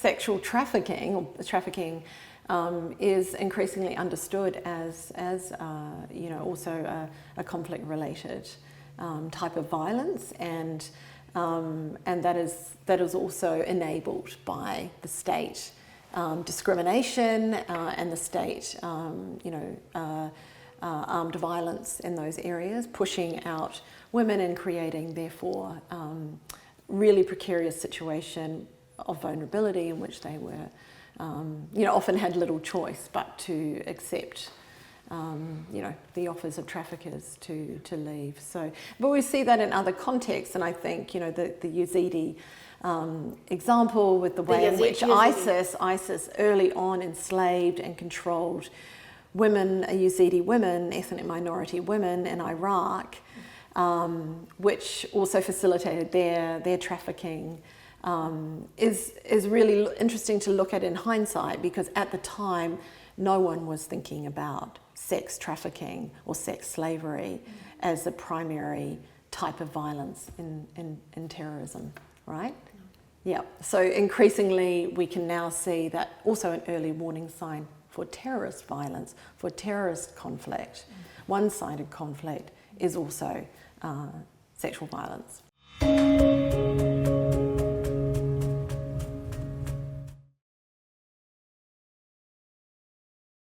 sexual trafficking, or trafficking, is increasingly understood as also a conflict-related type of violence, and that is also enabled by the state discrimination and the state, armed violence in those areas, pushing out women and creating, therefore, really precarious situation of vulnerability in which they were, often had little choice but to accept, the offers of traffickers to leave. So, but we see that in other contexts, and I think, the Yazidi example with the way in which ISIS early on enslaved and controlled women, Yazidi women, ethnic minority women in Iraq, which also facilitated their trafficking, is really interesting to look at in hindsight, because at the time no one was thinking about sex trafficking or sex slavery as the primary type of violence in terrorism, right? Yeah, so increasingly we can now see that also an early warning sign for terrorist violence, for terrorist conflict, one-sided conflict, is also sexual violence.